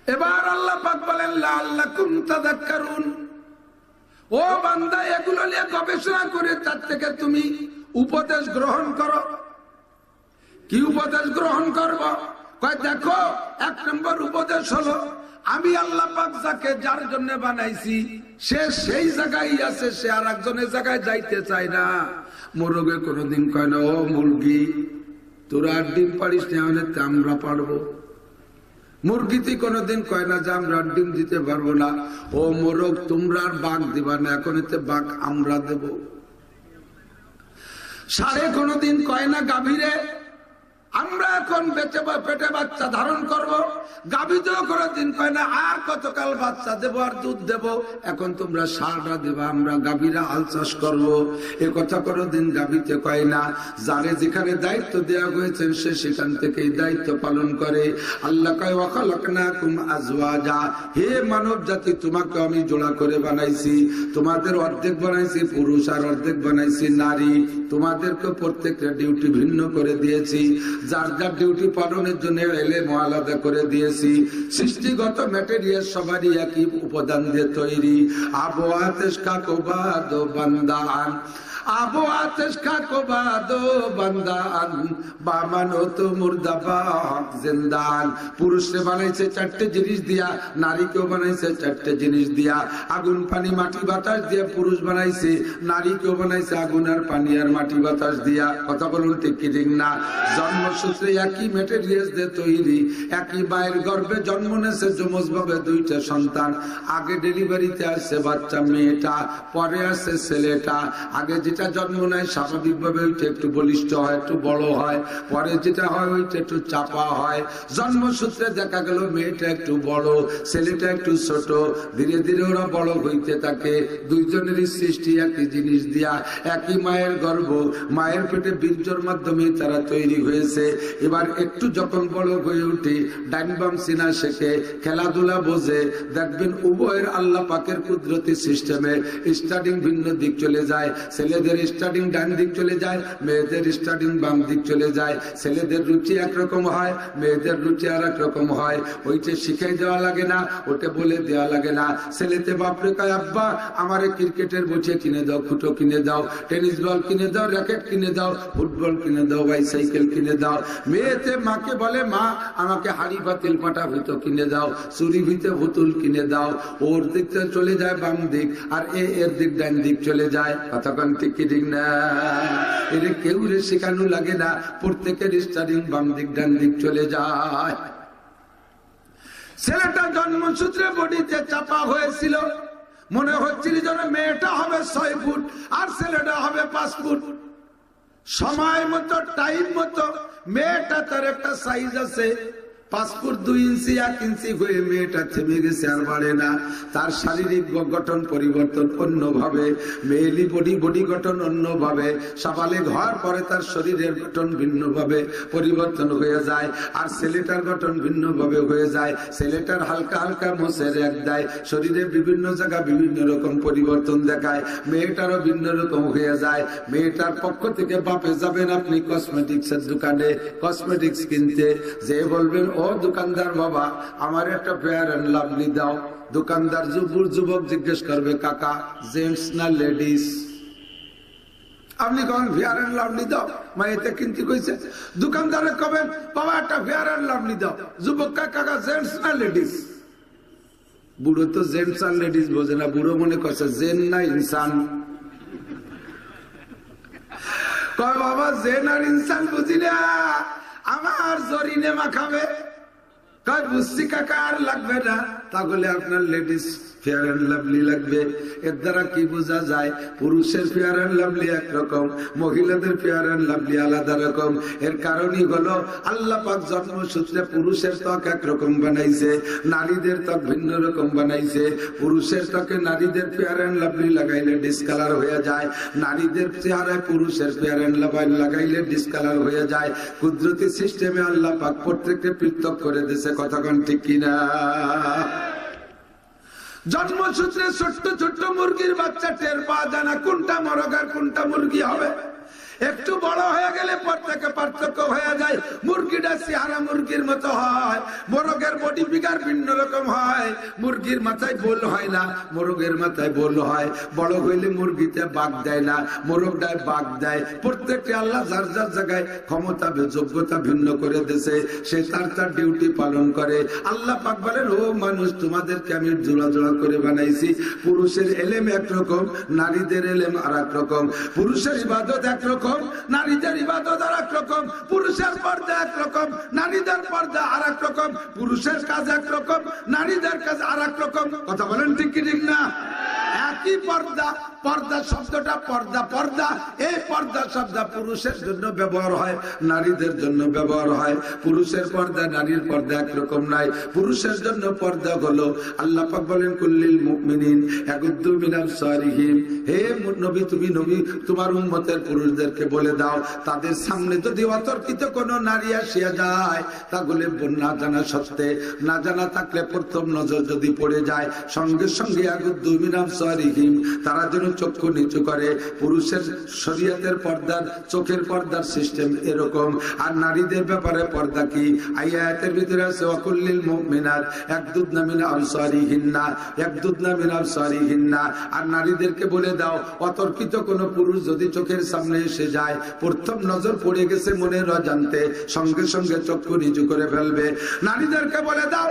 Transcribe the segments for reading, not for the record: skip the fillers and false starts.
এবার আল্লাহ পাক বলেন লাআল্লাকুম তাযাক্কারুন, ও বান্দা এগুলো নিয়ে গবেষণা করে তার থেকে তুমি উপদেশ গ্রহণ করো। কি উপদেশ গ্রহণ করব? কয় দেখো, এক নম্বর উপদেশ হলো আমি আল্লাহ পাক যাকে যার জন্য বানাইছি সে সেই জায়গায় আছে, সে আর একজনের জায়গায় যাইতে চায় না। মোরগে কোনোদিন কয় না ও মুরগি তোরা আর ডিম পারিস না, আমরা পারবো। মুরগিতে কোনোদিন কয় না যে আমরা ডিম দিতে পারবো না। ও মোরগ তোমরা আর বাঘ দিবা না, এখন এতে বাঘ আমরা দেব। ষাঁড়ে কোনোদিন কয় না গাভীরে আমরা এখন পেটে বাচ্চা ধারণ করব। গাভীতেও কোনোদিন কয় না আর কতকাল বাচ্চা দেবো আর দুধ দেবো, এখন তোমরা ষাঁড়রা দেবা, আমরা গাভীরা হাল চাষ করবো। এ কথা কোনোদিন গাভীতে কয় না। যারে যেখানে দায়িত্ব দেওয়া হয়েছে সে সেখান থেকেই দায়িত্ব পালন করে। আল্লাহ কয় ওয়া খালাকনাকুম আজওয়াজা, হে মানব জাতি তোমাকে আমি জোড়া করে বানাইছি। তোমাদের অর্ধেক বানাইছি পুরুষ আর অর্ধেক বানাইছি নারী। তোমাদেরকে প্রত্যেকটা ডিউটি ভিন্ন করে দিয়েছি, যার যার ডিউটি পালনের জন্য এলেম আলাদা করে দিয়েছি। সৃষ্টিগত ম্যাটেরিয়াল সবারই একই উপাদান দিয়ে তৈরি। আবু আতেশ কাকো বাদো বান্দান, আবু আতেশ কাকো বাদো বান্দান, বামানো তো মুর্দাবা হক জিন্দান। পুরুষে বানাইছে চারটে জিনিস দিয়া, নারীকেও বানাইছে চারটে জিনিস দিয়া। আগুন পানি মাটি বাতাস দিয়ে পুরুষ বানাইছে, নারীকেও বানাইছে আগুন আর পানি আর মাটি বাতাস দিয়া। কথা বলুন ঠিক কি ঠিক না? জন্মসূত্রে একই ম্যাটেরিয়াল দিয়ে তৈরি, একই মায়ের গর্ভে জন্ম নেছে যমজ ভাবে দুইটা সন্তান। আগে ডেলিভারিতে আসছে বাচ্চা মেয়েটা, পরে আসছে ছেলেটা। আগে যেটা জন্ম নেয় স্বাভাবিক ভাবে ওইটা একটু বলিষ্ঠ হয়, একটু বড় হয়, পরে যেটা হয় ওইটা একটু চাপা হয়। জন্মসূত্রে দেখা গেল মেয়েটা একটু বড়, ছেলেটা একটু ছোট। ধীরে ধীরে ওরা বড় হইতে থাকে। দুইজনেরই সৃষ্টি একই জিনিস দিয়া, একই মায়ের গর্ভ, মায়ের পেটে বীর্যের মাধ্যমে তারা তৈরি হয়েছে। এবার একটু যখন বড় হয়ে উঠে ডাইন বাম চিনা শেখে, খেলাধুলা বোঝে, দেখবেন উভয়ের আল্লাহ পাকের কুদরতি সিস্টেমে স্টার্টিং ভিন্ন দিক চলে যায়। ছেলেদের স্টার্টিং ডান দিক চলে যায়, মেয়েদের স্টার্টিং বাম দিক চলে যায়। ছেলেদের রুচি একরকম হয়, মেয়েদের রুচি আর এক রকম হয়। ওইটা শিখাই দেওয়া লাগে না, ওটা বলে দেওয়া লাগে না। ছেলেতে বাপরে কয় আব্বা আমারে ক্রিকেটের বসে কিনে দাও, খুঁটো কিনে দাও, টেনিস বল কিনে দাও, র্যাকেট কিনে দাও, ফুটবল কিনে দাও, বাইসাইকেল কিনে দাও। মেয়েতে মাকে বলে মা আমাকে হাড়ি পাতিল পাটা ভুতো কিনে দাও, চুরি ভিতে ভুতুল কিনে দাও। ওর দিক থেকে চলে যায় বাম দিক, আর এর দিক ডান দিক চলে যায়। কতক্ষণ ঠিক কি ঠিক না? এর কেউ রে শেখানো লাগে না, প্রত্যেকের স্টার্টিং বাম দিক ডান দিক চলে যায়। ছেলেটা জন্মসূত্রে বডিতে চাপা হয়েছিল, মনে হচ্ছিল যেন মেয়েটা হবে 6 ফুট আর ছেলেটা হবে 5 ফুট। সময় মতো টাইম মতো মেয়েটা তার একটা সাইজ আছে 5 ফুট 2 ইঞ্চি 1 ইঞ্চি হয়ে মেয়েটা থেমে গেছে, আর বাড়ে না। তার শারীরিক গঠন পরিবর্তন অন্যভাবে, মেয়েলি বডি গঠন অন্যভাবে। সকালে ঘর পরে তার শরীরের গঠন ভিন্নভাবে পরিবর্তন হয়ে যায়, আর ছেলেটার গঠন ভিন্নভাবে হয়ে যায়। ছেলেটার হালকা হালকা মোছের এক দেয়, শরীরের বিভিন্ন জায়গা বিভিন্ন রকম পরিবর্তন দেখায়। মেয়েটারও ভিন্ন রকম হয়ে যায়। মেয়েটার পক্ষ থেকে বাপে যাবেন আপনি কসমেটিক্সের দোকানে কসমেটিক্স কিনতে, যে বলবেন ও দোকানদার বাবা আমার একটা ফেয়ার এন্ড লাভলি দাও। দোকানদার যুবক জিজ্ঞেস করবে কাকা জেন্টস না লেডিস? আপনি কবেন ফেয়ার এন্ড লাভলি দাও, মা এতে কিনতে কইছে। দোকানদারে কবেন বাবা একটা ফেয়ার এন্ড লাভলি দাও। যুবক কাকা জেন্টস না লেডিস? বুড়ো তো জেন্টস আর লেডিস বোঝে না, বুড়ো মনে করছে জেন না ইনসান। কয় বাবা জেন আর ইনসান বুঝি না, আমার জরিনে মাখাবে। কয় বুঝছি কাকা আর লাগবে না, তাহলে আপনার লেডিস ফেয়ার এন্ড লাভলি লাগবে। এর দ্বারা কি বোঝা যায়? পুরুষের ফেয়ার এন্ড লাভলি একরকম, মহিলাদের ফেয়ার এন্ড লাভলি আলাদা রকম। এর কারণই হলো আল্লাহ পাক জন্মসূত্রে পুরুষের ত্বক একরকম বানাইছে, নারীদের ত্বক ভিন্ন রকম বানাইছে। পুরুষের ত্বকে নারীদের ফেয়ার এন্ড লাভলি লাগাইলে ডিসকালার হয়ে যায়, নারীদের চেহারায় পুরুষের ফেয়ার এন্ড লাভলি লাগাইলে ডিসকালার হয়ে যায়। কুদরতি সিস্টেমে আল্লাহ পাক প্রত্যেককে পৃথক করে দিয়েছে। কতক্ষণ ঠিক কিনা? জন্মসূত্রে ছোট্ট ছোট্ট মুরগির বাচ্চা টের পাওয়া যায় না কোনটা মরগ আর কোনটা মুরগি হবে। একটু বড় হয়ে গেলে পর থেকে পার্থক্য হয়ে যায়। মুরগিটা চেহারা মুরগির মতো হয়, মোরগের বডি ফিগার ভিন্ন রকম হয়। মুরগির মাথায় বোল হয় না, মোরগের মাথায় বোল হয়। বড় হইলে মুরগিতে বাঘ দেয় না, মোরগটায় বাঘ দেয়। প্রত্যেকটি আল্লাহ যার যার জায়গায় ক্ষমতা যোগ্যতা ভিন্ন করে দিয়েছে, সে তার তার ডিউটি পালন করে। আল্লাহ পাক বলেন, ও মানুষ, তোমাদেরকে আমি জোড়া জোড়া করে বানাইছি। পুরুষের এলেম একরকম, নারীদের এলেম আর এক রকম। পুরুষের ইবাদত একরকম, নারীদের ইবাদত আর এক রকম। পুরুষের পর্দা একরকম, নারীদের পর্দা আর এক রকম। পুরুষের কাজ একরকম, নারীদের কাজ আর এক রকম। কথা বলেন ঠিক কি ঠিক না? একই পর্দা, পর্দা শব্দটা পর্দা, পর্দা এই পর্দা শব্দ পুরুষের জন্য ব্যবহার হয়, নারীদের জন্য ব্যবহার হয়। পুরুষের পর্দা নারীর পর্দা একরকম নাই। পুরুষের জন্য পর্দা হলো, আল্লাহ পাক বলেন, কুল্লিল মুমিনিন ইয়াগুদ্দু মিন আবসারিহিম। হে নবী, তুমি নবী তোমার উম্মতের পুরুষদেরকে বলে দাও, তাদের সামনে যদি অতর্কিত কোনো নারী আসিয়া যায়, তাহলে না জানা সত্ত্বে, না জানা থাকলে প্রথম নজর যদি পড়ে যায়, সঙ্গে সঙ্গে ইয়াগুদ্দু মিন আবসারিহিম, তারা যেন চক্ষু নিচু করে। পুরুষের শরীয়তের পর্দার, চোখের পর্দার সিস্টেম এরকম। আর নারীদের ব্যাপারে পর্দা কি? আয়াতের ভিতরে আছে, ওয়াকুল্লিল মুমিনাত ইয়াগদুদনা মিন আবসারিহিন্না, ইয়াগদুদনা মিন আবসারিহিন্না। আর নারীদেরকে বলে দাও, অতর্কিত কোন পুরুষ যদি চোখের সামনে এসে যায়, প্রথম নজর পড়ে গেছে মনের অজান্তে, সঙ্গে সঙ্গে চক্ষু নিচু করে ফেলবে। নারীদেরকে বলে দাও,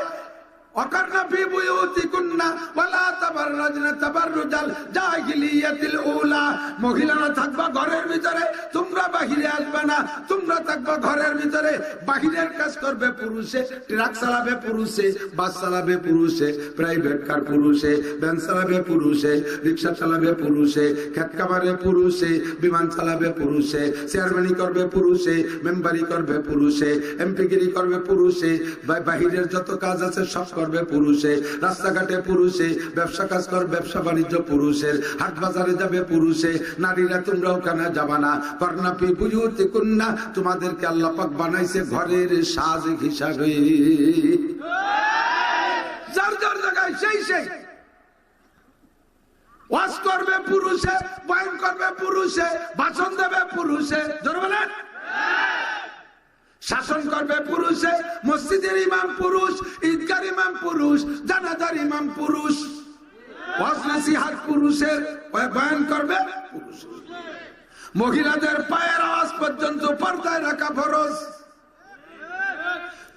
ওয়াকারনা ফি বুয়ুতিকুন্না ওয়ালা তাবাররাজনা তাবাররুজাল জাহিলিয়াতিল উলা। মহিলারা থাকবা ঘরের ভিতরে, তোমরা বাহিরে আসবে না। তোমরা থাকবা ঘরের ভিতরে, বাহিরের কাজ করবে পুরুষে। ট্রাক চালাবে পুরুষে, বাস চালাবে পুরুষে, প্রাইভেট কার পুরুষে, ভ্যান চালাবে পুরুষে, রিক্সা চালাবে পুরুষে, খেত খামারে পুরুষে, বিমান চালাবে পুরুষে, চেয়ারম্যানি করবে পুরুষে, মেম্বারি করবে পুরুষে, এমপিগিরি করবে পুরুষে, বাহিরের যত কাজ আছে সব করবে পুরুষে, রাস্তাঘাটে পুরুষে, ব্যবসা কাজ কর, ব্যবসা বাণিজ্য পুরুষের, হাট বাজারে যাবে পুরুষে। নারীরা তোমরা ওখানে যাবা না। করনা ফি বুয়ুতিকুন্না, তোমাদেরকে আল্লাহ পাক বানাইছে ঘরের সাজ হিসাবে। যার যার জায়গায় সেই সেই ওয়াজ করবে পুরুষে, বয়ান করবে পুরুষে, ভাষণ দেবে পুরুষে, জোরে বলেন, শাসন করবে পুরুষে, মসজিদের ইমাম পুরুষ, ঈদগার ইমাম পুরুষ, জানাজার ইমাম পুরুষ, ওয়াজ নসিহত পুরুষের, বয়ান করবে পুরুষ। মহিলাদের পায়ের আওয়াজ পর্যন্ত পর্দায় রাখা ফরজ।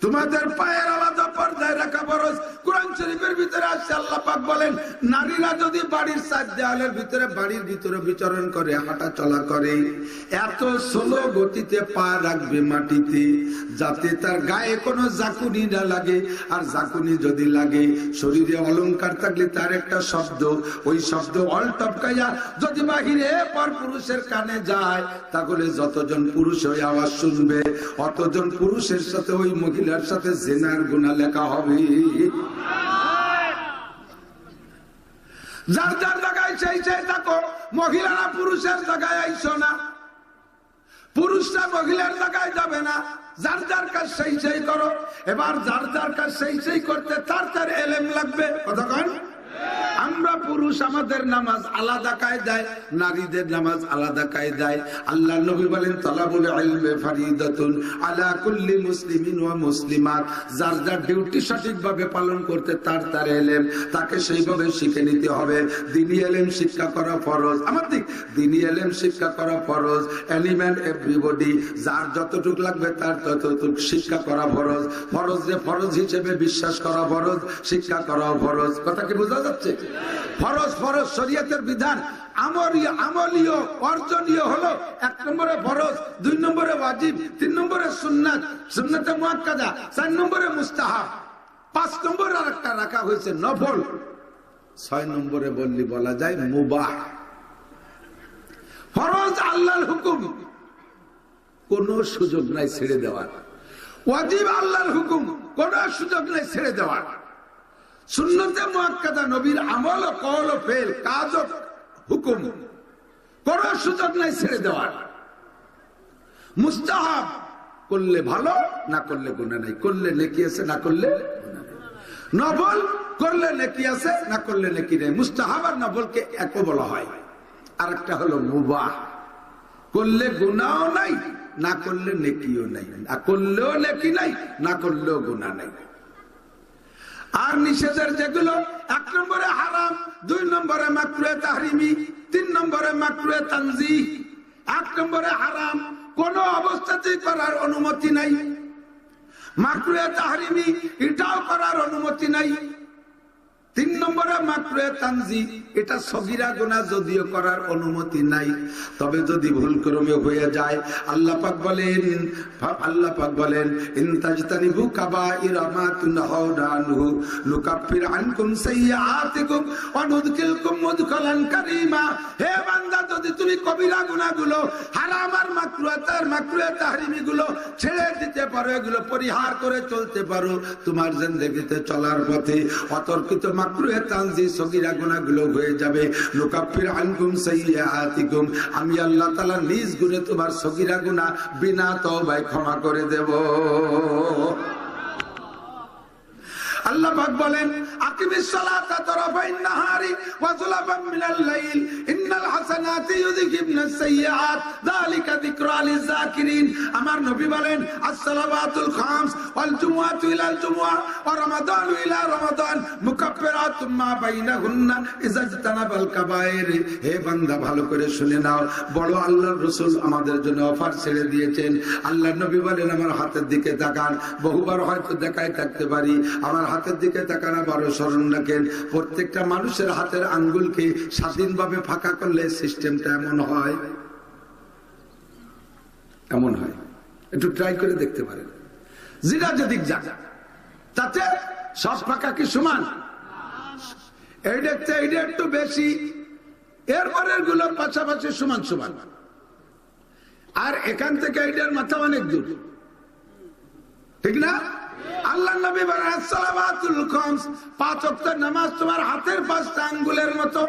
তোমাদের পায়ের আলাদা পর্দায় রাখা ফরজ। কোরআন শরীফের ভিতরে আসছে, আল্লাহ পাক বলেন, নারীরা যদি বাড়ির চার দেওয়ালের ভিতরে, বাড়ির ভিতরে বিচরণ করে, হাঁটা চলা করে, এত স্লো গতিতে পা রাখবে মাটিতে, যাতে তার গায়ে কোনো জাকুনি না লাগে। আর জাকুনি যদি লাগে, শরীরে অলংকার থাকলে তার একটা শব্দ, ওই শব্দ অল টপকাইয়া যদি বাহিরে পর পুরুষের কানে যায়, তাহলে যতজন পুরুষ ওই আওয়াজ শুনবে, অতজন পুরুষের সাথে ওই মহিলার সাথে জিনার গুনাহ লেখা হবে। যার যার জায়গায় সেই সেই থাকো। মহিলারা পুরুষের জায়গায় আইসো না, পুরুষরা মহিলার জায়গায় যাবে না। যার যার কাজ সেই সেই করো। এবার যার যার কাজ সেই সেই করতে তার তার এলেম লাগবে। কথা কন, আমরা পুরুষ আমাদের নামাজ আলাদা কায়দায়, নারীদের নামাজ আলাদা কায়দায়। আল্লাহ নবী বলেন, তালাবুল ইলমি ফারিদাতুন আলা কুল্লি মুসলিমিন ওয়া মুসলিমাত। যার যার ডিউটি সঠিকভাবে পালন করতে তার তার এলেম, তাকে সেইভাবে শিখে নিতে হবে। দ্বীনি এলেম শিক্ষা করা ফরজ। আমার দিক দ্বীনি এলেম শিক্ষা করা ফরজ। এলিমেন্ট এভরিবডি, যার যতটুকু লাগবে তার ততটুকু শিক্ষা করা ফরজ। ফরজ যে ফরজ হিসেবে বিশ্বাস করা ফরজ, শিক্ষা করা ফরজ। কথা কি বোঝা যাচ্ছে? ফরজ ফরজ শরীয়তের বিধান, আমলীয় অর্জনীয় হলো 1 নম্বরে ফরজ, 2 নম্বরে ওয়াজিব, 3 নম্বরে সুন্নাত, সুন্নাতে মুআক্কাদা, 4 নম্বরে মুস্তাহাব, 5 নম্বরে আরেকটা রাখা হয়েছে নফল, 6 নম্বরে বলা যায় মুবাহ। ফরজ আল্লাহর হুকুম, কোন সুযোগ নাই ছেড়ে দেওয়ার। ওয়াজিব আল্লাহর হুকুম, কোন সুযোগ নাই ছেড়ে দেওয়ার। সুন্নতে মুআক্কাদা, নবীর আমল ও কওল ও ফেল, কাজ ও হুকুম, কোন সুযোগ নাই ছেড়ে দেওয়ার। মুস্তাহাব, করলে ভালো, না করলে গুনাহ নাই, করলে নেকি আছে, না করলে গুনাহ নাই। নফল, করলে নেকি আছে, না করলে নেকি নেই। মুস্তাহাব আর নফলকে একও বলা হয়। আরেকটা হলো মুবাহ। করলে গুনাহও নাই, না করলে নেকিও নাই, না করলেও নেকি নাই, না করলেও গুনাহ নাই। আর নিষেধের যেগুলো 1 নম্বরে হারাম, 2 নম্বরে মাকরুহে তাহরিমি, 3 নম্বরে মাকরুহে তানজিহ। 1 নম্বরে হারাম, কোন অবস্থাতেই করার অনুমতি নাই। মাকরুহে তাহরিমি, এটাও করার অনুমতি নাই। 3 নম্বরে মাকরুহে তানজিহ, এটা সগীরা গুনাহ, যদিও করার অনুমতি নাই, তবে যদি ভুল ক্রমে হয়ে যায় আল্লাহ পাক বলেন ইন তাজতানিবু কাবাইরা মা তুনহাউনা আনহু নুকাফির আনকুম সাইয়্যাতিকুম ওয়া নুদখিলকুম মুদখালান কারীমা। হে বান্দা, যদি তুমি কবিরা গুনাহগুলো, হারাম আর মাকরুহে তাহরিমি গুলো ছেড়ে দিতে পারো, এগুলো পরিহার করে চলতে পারো, তোমার জিন্দেগিতে চলার পথে অতর্কিত মাকরুহে তানজিহ সগীরা গুনাহগুলো হয়ে যাবে। নুকাফির আনকুম সাইয়্যাতিকুম, আমি আল্লাহ তাআলা নিজ গুণে তোমার সগীরা গুনাহ বিনা তওবায় ক্ষমা করে দেব। আল্লাহ পাক বলেন আকিমিস সালাতা তারাফাইন নাহারি ওয়া যুলাফাম মিনাল লাইল ইন্নাল হাসানাতি ইউযহিবনাস সাইয়্যাত যালিকা যিকরা লিয-যাকিরিন। আমার নবী বলেন as-সালাওয়াতুল খামস ওয়াল জুমআতু ইলাল জুমআহ ওয়া রমাদানু ইলা রমাদান মুকাফফিরাতুম মা বাইনাহুন্না ইযা ইজতানাবাল কাবায়ের। হে বান্দা, ভালো করে শুনে নাও, বড় আল্লাহর রাসূল আমাদের জন্য অফার ছেড়ে দিয়েছেন। আল্লাহর নবী বলেন আমার হাতের দিকে তাকান, বহুবার হয়তো দেখাই থাকতে পারি, আমার হাতের দিকে তাকান, আবারও স্মরণ রাখেন, প্রত্যেকটা মানুষের হাতের আঙ্গুলকে স্বাধীনভাবে ফাঁকা করলে সিস্টেমটা এমন হয়, একটু ট্রাই করে দেখতে পারেন। জিরা যদি যাক তাতে সব ফাঁকা কি সমান? এইটা একটু বেশি, এরপরের গুলো পাশাপাশি সমান সমান, আর এখান থেকে এইটার মাথা অনেক দূর, ঠিক না? আল্লাহ নবী বলেন as-সালাওয়াতুল খামস, 5 ওয়াক্ত নামাজ তোমার হাতের 5টা আঙ্গুলের মতো।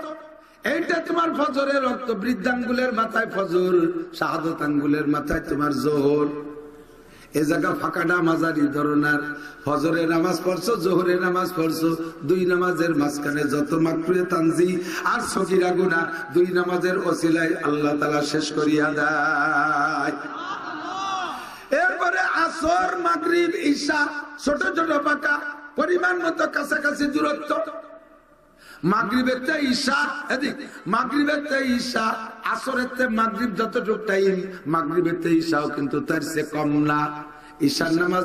এইটা তোমার ফজরের ওয়াক্ত, বৃদ্ধাঙ্গুলের মাথায় ফজর, শাহাদাত আঙ্গুলের মাথায় তোমার যোহর। এই জায়গা ফাঁকাটা মাঝারি ধরনের, ফজরের নামাজ পড়ছো, যোহরের নামাজ পড়ছো, 2 নামাজের মাঝখানে যত মাকরুহে তানজিহ আর সগীরা গুনাহ 2 নামাজের ওসিলায় আল্লাহ তাআলা শেষ করিয়া দেয়। এরপরে আসর, মাগরিব, ঈশা ছোট ছোট পাকা, পরিমাণ মতো কাছাকাছি দূরত্ব। মাগরিবের তে ঈশা, মাগরিবের তে ঈশা, আসরের তে মাগরিব যতটুকু টাইম, মাগরিবের তে ঈশাও কিন্তু তার চেয়ে কম না। ঈশার নামাজ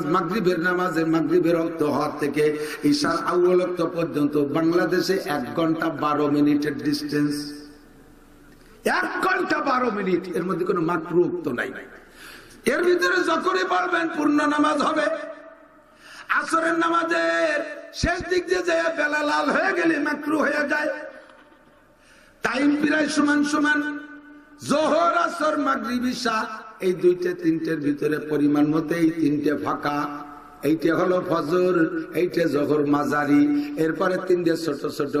মাগরিবের ওয়াক্ত হওয়ার থেকে ঈশার আউয়াল ওয়াক্ত পর্যন্ত বাংলাদেশে 1 ঘন্টা 12 মিনিটের ডিস্টেন্স। 1 ঘন্টা 12 মিনিট, এর মধ্যে কোনো মাকরুহ ওয়াক্ত নাই। এর ভিতরে যখনই বলবেন পূর্ণ নামাজ হবে। আসরের নামাজের শেষ দিক দিয়ে যে বেলা লাল হয়ে গেলে মাকরুহ হয়ে যায়। টাইম প্রায় সমান সমান। যোহর, আসর, মাগরিব, ঈশা এই 2-3টের ভিতরে পরিমাণ মতো এই 3টে ফাঁকা। এইটা হলো ফজর, এইটা যোহর মাঝারি, এরপরে 3টে ছোট ছোট,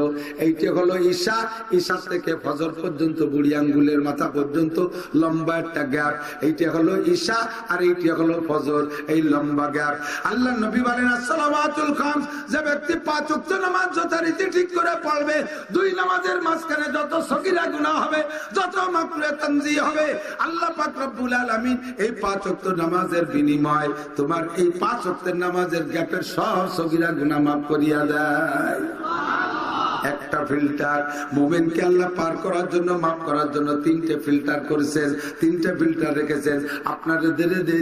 এইটা হলো ঈশা, ঈশা থেকে ফজর পর্যন্ত বুড়ি আঙ্গুলের মাথা পর্যন্ত লম্বা একটা গ্যাপ, এইটা হলো ঈশা, আর এইটা হলো ফজর, এই লম্বা গ্যাপ। আল্লাহ নবী বলেন as-সালাওয়াতুল খামস, যে ব্যক্তি 5 ওয়াক্ত নামাজ যথারীতি ঠিক করে পড়বে, 2 নামাজের মাঝখানে যত সগীরা গুনাহ হবে, যত মাকরুহে তানজিহ হবে, আল্লাহ পাক রব্বুল আলামিন এই 5 ওয়াক্ত নামাজের বিনিময় তোমার এই 5 ওয়াক্ত নামাজের গ্যাপের সব সগীরা গুনাহ মাফ করিয়া দেয়। একটা ফিল্টার মুমিনকে আল্লাহ পার করার জন্য, মাফ করার জন্য 3টে ফিল্টার করেছেন, 3টে ফিল্টার রেখেছেন। আপনাদের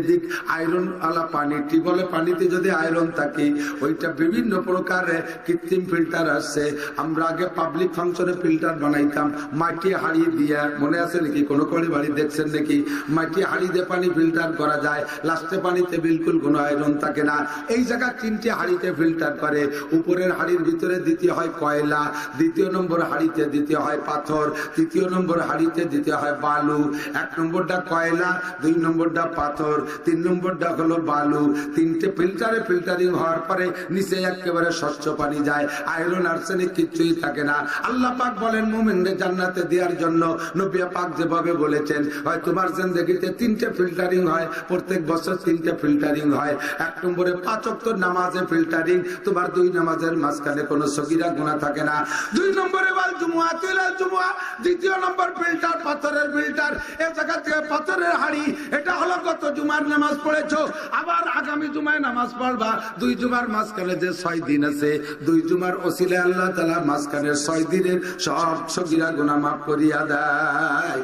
দিক আয়রন আলা পানি, টিউবওয়েলের পানিতে যদি আয়রন থাকে, ওইটা বিভিন্ন প্রকারের কৃত্রিম ফিল্টার আসছে। আমরা আগে পাবলিক ফাংশনে ফিল্টার বানাইতাম মাটি হাড়ি দিয়ে, মনে আছে নাকি? কোনো কড়ি বাড়ি দেখছেন নাকি? মাটি হাড়ি দিয়ে পানি ফিল্টার করা যায়, লাস্টে পানিতে বিলকুল কোনো আয়রন থাকে না। এই জায়গা 3টে হাড়িতে ফিল্টার করে। উপরের হাড়ির ভিতরে দিতে হয় কয়লা, 2 নম্বর হাড়িতে দিতে হয় পাথর, 3 নম্বর হাড়িতে দিতে হয় বালু। 1 নম্বরটা কয়লা, 2 নম্বরটা পাথর, 3 নম্বরটা হলো বালু। 3টে ফিল্টারে ফিল্টারিং হওয়ার পরে নিচে একেবারে স্বচ্ছ পানি যায়, আয়রন আর্সেনিক কিচ্ছুই থাকে না। আল্লাহ পাক বলেন মুমিনদের জান্নাতে দেওয়ার জন্য নবী পাক যেভাবে বলেছেন, হয় তোমার জিন্দেগিতে 3টে ফিল্টারিং হয়, প্রত্যেক বছর 3টে ফিল্টারিং হয়। 1 নম্বরে 5 ওয়াক্ত নামাজে ফিল্টারিং, তোমার 2 নামাজের মাঝখানে কোনো সগীরা গুনাহ থাকে না। 2 নম্বরে ওয়াল জুমুআ তুইলাল জুমুআ, দ্বিতীয় নম্বর ফিল্টার পাথরের ফিল্টার, এই জায়গা থেকে পাথরের হাড়ি। এটা হলো গত জুমার নামাজ পড়েছো, আবার আগামী জুমায় নামাজ পড়বা। 2 জুমার মাঝখানে যে 6 দিন আছে, 2 জুমার ওসিলায় আল্লাহ তাআলা মাঝখানের 6 দিনের সব সগীরা গুনাহ মাফ করিয়া দেয়।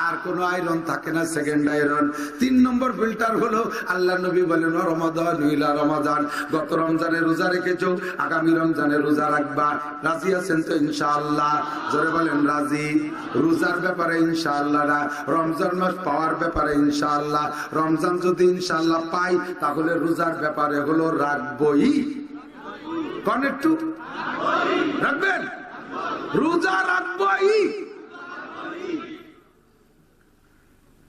আর কোন আয়রন থাকে না, সেকেন্ড আয়রন। 3 নম্বর ফিল্টার হলো আল্লাহ নবী বলেন রমাদান ইলা রমাদান, গত রমজানে রোজা রেখেছো, আগামী রমজানে রোজা রাখবা। রাজি আছেন তো ইনশাআল্লাহ? জোরে বলেন রাজি। রোজার ব্যাপারে ইনশাআল্লাহ না, রমজান মাস পাওয়ার ব্যাপারে ইনশাআল্লাহ। রমজান যদি ইনশাআল্লাহ পাই তাহলে রোজার ব্যাপারে হলো রাখবই। কোন একটু রাখবেন? রোজা রাখবই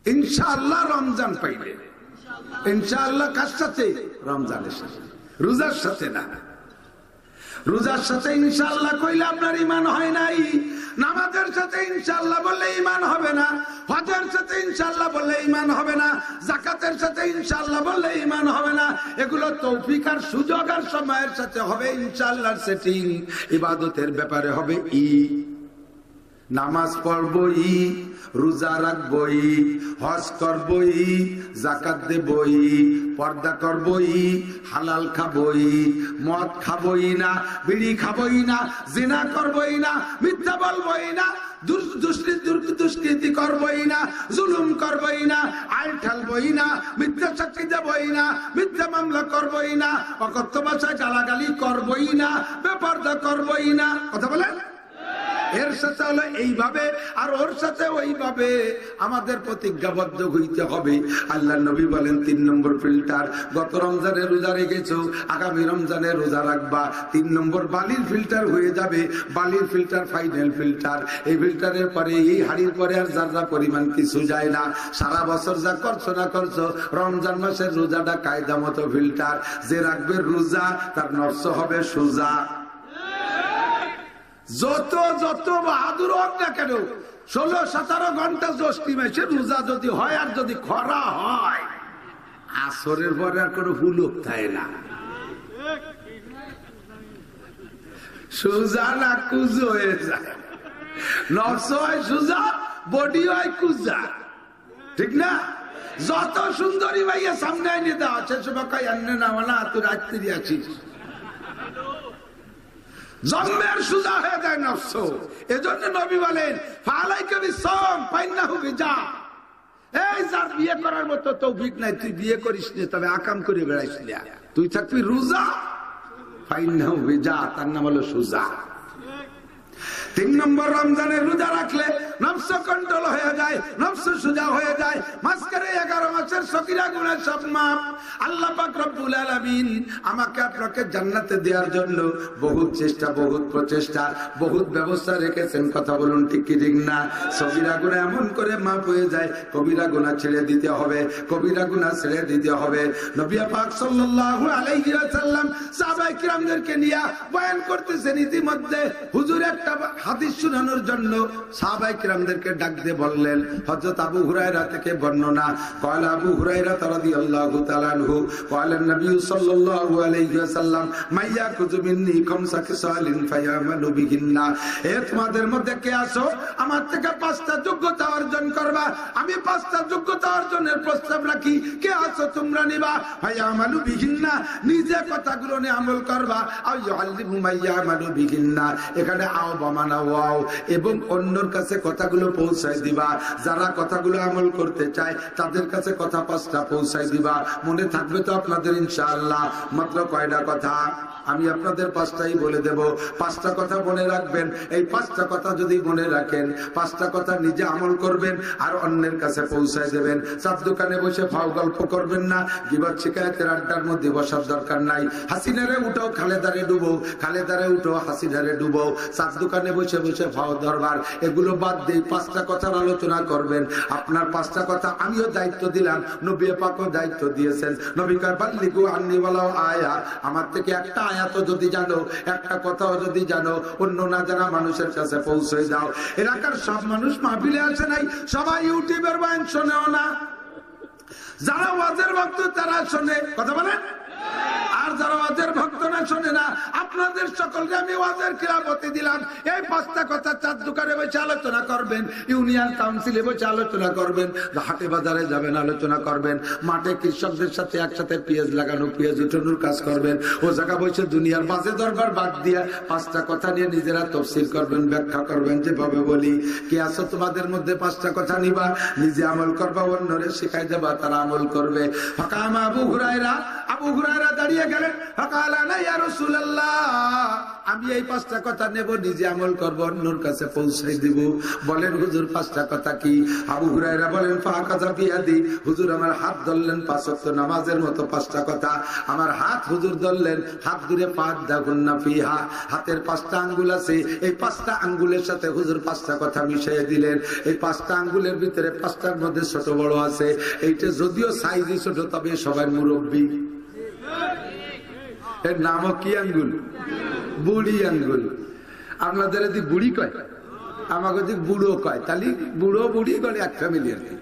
ইনশাআল্লাহ। রমজান পাইলে ইনশাআল্লাহ কার সাথে? রমজানের সাথে, রোজার সাথে না। রোজার সাথে ইনশাআল্লাহ কইলে আপনার ঈমান হয় নাই। নামাজের সাথে ইনশাআল্লাহ বললে ঈমান হবে না, হজের সাথে ইনশাআল্লাহ বললে ঈমান হবে না, যাকাতের সাথে ইনশাআল্লাহ বললে ঈমান হবে না। এগুলো তৌফিক আর সুযোগ আর সময়ের সাথে হবে ইনশাআল্লাহর সেটিং। ইবাদতের ব্যাপারে হবে নামাজ পড়বই, রোজা রাখবই, হজ করবই, যাকাত দেবই, পর্দা করবই, হালাল খাবই, মদ খাবই না, বিড়ি খাবই না, জিনা করবই না, মিথ্যা বলবই না, দুষ্কৃতি করবই না, জুলুম করবই না, আইন ঠেলবই না, মিথ্যা সাক্ষী দেবই না, মিথ্যা মামলা করবই না, অকথ্য ভাষায় গালাগালি করবই না, বেপরদা করবই না। কথা বলেন? এর সাথে হলো এইভাবে আর ওর সাথে ওইভাবে আমাদের প্রতিজ্ঞাবদ্ধ হইতে হবে। আল্লাহ নবী বলেন 3 নম্বর ফিল্টার, গত রমজানে রোজা রেখেছো, আগামী রমজানে রোজা রাখবা। 3 নম্বর বালির ফিল্টার হয়ে যাবে। বালির ফিল্টার ফাইনাল ফিল্টার। এই ফিল্টারের পরে, এই হাড়ির পরে আর যারা পরিমাণ কিছু যায় না। সারা বছর যা করছো না করছো, রমজান মাসের রোজাটা কায়দা মতো ফিল্টার। যে রাখবে রোজা তার নফস হবে সোজা। যত যত বাহাদুর হোক না কেন, 16-17 ঘন্টা জ্যৈষ্ঠী মাসে রোজা যদি হয় আর যদি খরা হয়, আসরের পরে আর কোনো হুলুক থাকে না। সোজা না কুজো হয়ে যায়। নফস হয় সোজা, বডি হয় কুজা। ঠিক না? যত সুন্দরী ভাইয়া সামনে এনে দেওয়া আছে, সবাই আন্নে না মানা তুই রাত্রি আছিস, জন্মের সুজা হয়ে যায় নফস। এজন্য নবী বলেন ফালাইকা বিসম ফাইন্নাহু বিজা। এই যার বিয়ে করার মতো তৌফিক নাই, তুই বিয়ে করিস না, তবে আকাম করে বেড়াইস না, তুই থাকবি রোজা। ফাইন্নাহু বিজা, তার নাম হলো সুজা। 3 নম্বর রমজানে রোজা রাখলে নফস কন্ট্রোল হয়ে যায়, নফস সুজা হয়ে যায়। মাঝখানে 11 মাসের সগীরা গুনাহ সব মাফ। আল্লাহ পাক রব্বুল আলামিন আমাকে আপনাকে জান্নাতে দেওয়ার জন্য বহুত চেষ্টা, বহুত প্রচেষ্টা, বহুত ব্যবস্থা রেখেছেন। কথা বলুন ঠিক কি ঠিক না? সগীরা গুনাহ এমন করে মাফ হয়ে যায়, কবিরা গুনাহ ছেড়ে দিতে হবে, কবিরা গুনাহ ছেড়ে দিতে হবে। নবী পাক সাল্লাল্লাহু আলাইহি ওয়াসাল্লাম সাহাবায়ে কিরামদেরকে নিয়ে বয়ান করতেছেন। ইতিমধ্যে হুজুর একটা হাদিস শোনানোর জন্য সাহাবায়ে কিরামদেরকে ডাক দিয়ে বললেন, হযরত আবু হুরায়রা থেকে বর্ণনা, قال আবু হুরায়রা রাদিয়াল্লাহু তাআলা আনহু قال النبي صلى الله عليه وسلم ما يأخذ مني خمس خصال فيعمل بهن। এ তোমাদের মধ্যে কে আছো আমার থেকে 5টা যোগ্যতা অর্জন করবা, আমি 5টা যোগ্যতা অর্জনের প্রস্তাব রাখি, কে আছো তোমরা নিবা। ফায়ামালু বিহিন্না, নিজে কথাগুলো নিয়ে আমল করবা। আও ইউআল্লিমু মাইয়ামালু বিহিন্না, এখানে আও বামানা ওয়াও, এবং অন্যর কাছে কথাগুলো পৌঁছায় দিবা। যারা কথাগুলো আমল করতে চায় তাদের কাছে কথা 5টা পৌঁছায় দিবা। মনে থাকবে তো আপনাদের ইনশাআল্লাহ? মাত্র কয়টা কথা আমি আপনাদের 5টাই বলে দেব। 5টা কথা মনে রাখবেন। এই 5টা কথা যদি মনে রাখেন, 5টা কথা নিজে আমল করবেন আর অন্যের কাছে পৌঁছায় দেবেন। চার দোকানে বসে ফাও গল্প করবেন না, গিবত শিকায়েতের আড্ডার মধ্যে বসার দরকার নাই। হাসিনারে উঠো খালেদারে ডুবো, খালেদারে উঠো হাসিনারে ডুবো। চার দোকানে বসে বসে ফাও দরবার, এগুলো বাদ দিয়ে 5টা কথার আলোচনা করবেন। আপনার 5টা কথা আমিও দায়িত্ব দিলাম, নবী পাকও দায়িত্ব দিয়েছেন। নবী কয় বাল্লিগু আন্নী ওয়ালাউ আয়া, আমার থেকে একটা আয়াত যদি জানো, একটা কথাও যদি জানো, অন্য না জানা মানুষের কাছে পৌঁছে দাও। এলাকার সব মানুষ মাহফিলে আসে নাই, সবাই ইউটিউবের বয়ান শোনেও না। যারা ওয়াজের ভক্ত তারা শোনে, কথা বলেন, আর যারা ওয়াজের ভক্ত ঘটনা শোনে না। আপনাদের সকলকে আমি ওয়াজের খিলাফতি দিলাম, এই 5টা কথা চার দোকানে বসে আলোচনা করবেন, ইউনিয়ন কাউন্সিলে বসে আলোচনা করবেন, হাটে বাজারে যাবেন আলোচনা করবেন, মাঠে কৃষকদের সাথে একসাথে পেঁয়াজ লাগানো পেঁয়াজ উঠানোর কাজ করবেন, ও জায়গা বসে দুনিয়ার বাজে দরবার বাদ দিয়া 5টা কথা নিয়ে নিজেরা তফসিল করবেন, ব্যাখ্যা করবেন। যেভাবে বলি কি আসো তোমাদের মধ্যে 5টা কথা নিবা, নিজে আমল করবা, অন্যরে শিখাই দেবা, তারা আমল করবে। ফাকামা আবু হুরায়রা দাঁড়িয়ে গেলেন, ফাকালা না ইয়া রাসূলুল্লাহ, আমি এই 5টা কথা নেব, নিজে আমল করব, অন্যর কাছে পৌঁছাই দিব। বলেন হুজুর 5টা কথা কি? আবু হুরায়রা বলেন ফাকাযা বিয়াদি, হুজুর আমার হাত ধরলেন, 5 ওয়াক্ত নামাজের মতো 5টা কথা আমার হাত হুজুর ধরলেন, হাত ধরে পাত দাগুন্না ফিহা, হাতের 5টা আঙ্গুল আছে, এই 5টা আঙ্গুলের সাথে হুজুর 5টা কথা মিশিয়ে দিলেন। এই 5টা আঙ্গুলের ভিতরে 5টার মধ্যে ছোট বড় আছে, এইটা যদিও সাইজে ছোট তবে সবাই মুরব্বী। এর নামও কি আঙ্গুল? বুড়ি আঙ্গুল। আপনাদের এদিকে বুড়ি কয়, আমাকে দিকে বুড়ো কয়, তাহলে বুড়ো বুড়ি করে এক ফ্যামিলি আর কি।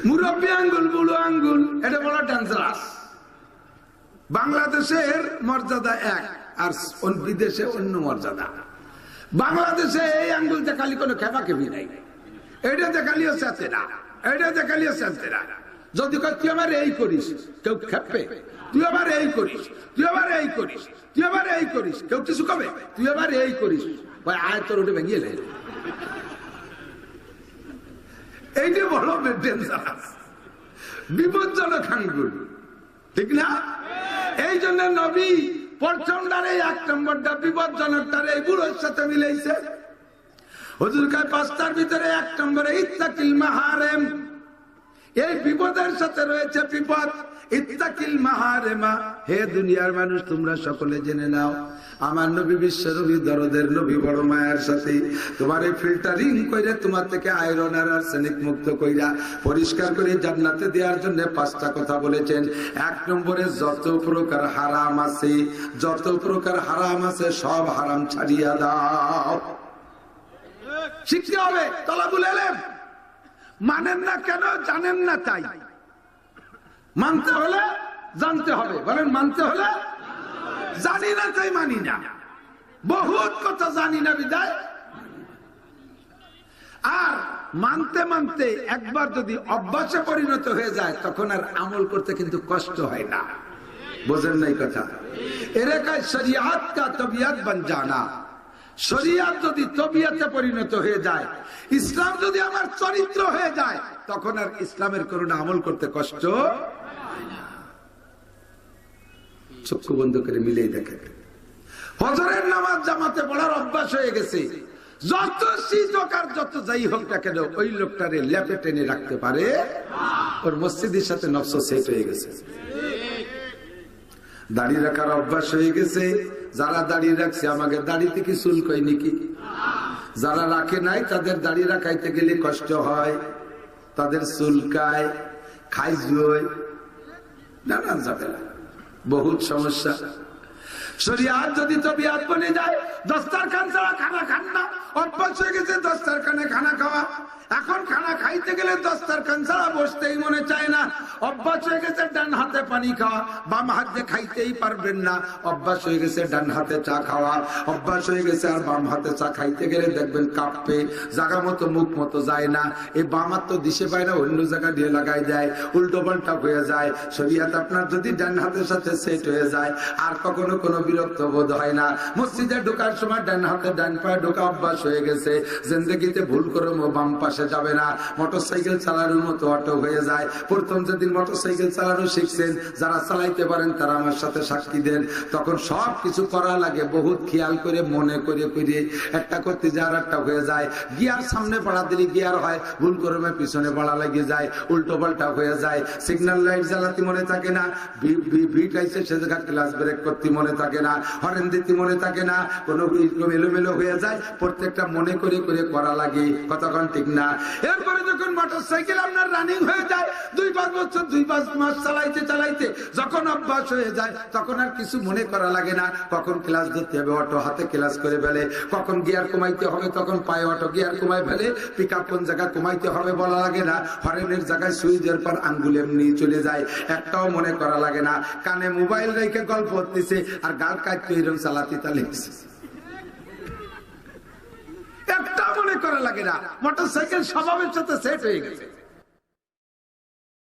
মুরব্বী আঙ্গুল, বুড়ো আঙ্গুল, এটা বড় ডেঞ্জারাস। বাংলাদেশের মর্যাদা এক, আর বিদেশে অন্য মর্যাদা। বাংলাদেশে এই আঙ্গুল দেখালি কোনো খেপা খেপি নাই, এটা দেখালিও চাচ্ছে না, এটা দেখালিও চাচ্ছে না। যদি তুই আবার এই করিস, কেউ খেপে, তুই আবার এই করিস, তুই আবার এই করিস, তুই আবার এই করিস, কেউ কিছু কবে, তুই আবার এই করিস, ভাই আয় তোর ওটা ভেঙে নেই। এইটা বড় ডেঞ্জারাস, বিপজ্জনক আঙ্গুল, ঠিক না? এই জন্য নবী প্রথমটার এই 1 নম্বরটা বিপজ্জনকটার এই বুড়োর সাথে মিলাইছে। হুজুর কয় 5টার ভিতরে 1 নম্বরে ইত্তাকিল মাহারেম, এই বিপদের সাথে রয়েছে বিপদ। ইত্তাকিল মাহারেমা, হে দুনিয়ার মানুষ তোমরা সকলে জেনে নাও, আমার নবী বিশ্ব নবী, দরদের নবী, বড় মায়ের সাথে তোমার এই ফিল্টারিং কইরা তোমার থেকে আয়রন আর আর্সেনিক মুক্ত কইরা পরিষ্কার করে জান্নাতে দেওয়ার জন্য 5টা কথা বলেছেন। 1 নম্বরে যত প্রকার হারাম আছে, যত প্রকার হারাম আছে সব হারাম ছাড়িয়া দাও। শিখতে হবে তলাবুল ইলম। মানেন না কেন? জানেন না তাই। মানতে হলে জানতে হবে। বলেন মানতে হলে, জানি না তাই মানি না। বহুত কথা জানি না বিদায়। আর মানতে মানতে একবার যদি অভ্যাসে পরিণত হয়ে যায় তখন আর আমল করতে কিন্তু কষ্ট হয় না। বোঝেন নাই কথা? এরে কয় শরিয়াত কা তবিয়ত বন জানা। শরিয়াত যদি তবিয়তে পরিণত হয়ে যায়, ইসলাম যদি আমার চরিত্র হয়ে যায়, তখন আর ইসলামের করুণা আমল করতে কষ্ট হয় না। চক্ষু বন্ধ করে মিলেই দেখেন, ফজরের নামাজ জামাতে পড়ার অভ্যাস হয়ে গেছে। যত শীত হোক আর যত যাই হোক না কেন, ওই লোকটারে ল্যাপে টেনে রাখতে পারে, ওর মসজিদের সাথে নফস সেট হয়ে গেছে। দাড়ি রাখার অভ্যাস হয়ে গেছে। যারা দাঁড়িয়ে রাখছে, আমাকে দাড়িতে কি চুল কই নাকি? যারা রাখে নাই তাদের দাড়ি রাখাইতে গেলে কষ্ট হয়, তাদের চুলকায়, খাই জয়, নানান যাবে না, বহুত সমস্যা। শরিয়াত যদি তবিয়ত বনে যায়, দস্তরখান ছাড়া খানা খান না। অভ্যাস হয়ে গেছে দস্তরখানে খানা খাওয়া। এখন খানা খাইতে গেলে দস্তরখান ছাড়া বসতেই মনে চায় না। অভ্যাস হয়ে গেছে ডান হাতে পানি খাওয়া, বাম হাতে খাইতেই পারবেন না। অভ্যাস হয়ে গেছে ডান হাতে চা খাওয়া, অভ্যাস হয়ে গেছে আর বাম হাতে চা খাইতে গেলে দেখবেন কাঁপবে, জায়গা মতো মুখ মতো যায় না। এই বাম হাত তো দিশে পায় না, অন্য জায়গা দিয়ে লাগাই দেয়, উল্টো পাল্টা হয়ে যায়। শরিয়াত আপনার যদি ডান হাতের সাথে সেট হয়ে যায়, আর কখনো কোনো বিরক্ত বোধ হয় না। মসজিদে ঢোকার সময় ডান হাতে ডান পায়ে ঢোকা অভ্যাস হয়ে গেছে। জিন্দেগিতে ভুল করে বাম পাশে যাবে না। মোটরসাইকেল চালানোর মতো অটো হয়ে যায়। প্রথম যেদিন মোটরসাইকেল চালানো শিখছেন, যারা চালাইতে পারেন তারা আমার সাথে সাক্ষী দেন, তখন সব কিছু করা লাগে বহুত খেয়াল করে, মনে করে করে একটা করতে যায় আর একটা হয়ে যায়। গিয়ার সামনে বাড়া দিলে গিয়ার হয়, ভুল করে পিছনে বাড়া লেগে যায়, উল্টো পাল্টা হয়ে যায়। সিগন্যাল লাইট জ্বালাতে মনে থাকে না, ভিট আইছে সে জায়গা ক্লাস ব্রেক করতে মনে থাকে না, হরেন দিতে মনে থাকে না, কোনো এলোমেলো হয়ে যায়। প্রত্যেকটা মনে করে করে করা লাগে, কতক্ষণ ঠিক না? না। এরপরে যখন মোটরসাইকেল আপনার রানিং হয়ে যায় 2-5 বছর 2-5 মাস চালাইতে চালাইতে যখন অভ্যাস হয়ে যায় তখন আর কিছু মনে করা লাগে না। কখন ক্লাস ধরতে হবে অটো হাতে ক্লাস করে ফেলে, কখন গিয়ার কমাইতে হবে তখন পায়ে অটো গিয়ার কমাই ফেলে, পিক আপ কোন জায়গায় কমাইতে হবে বলা লাগে না, হরেনের জায়গায় সুইচের পর আঙ্গুল এমনি চলে যায়, একটাও মনে করা লাগে না। কানে মোবাইল রেখে গল্প করতেছে আর গাল কাটতে এরকম চালাতে তালিয়েছে, একটা মনে করা লাগে না। মোটরসাইকেল স্বভাবের সাথে সেট হয়ে গেছে।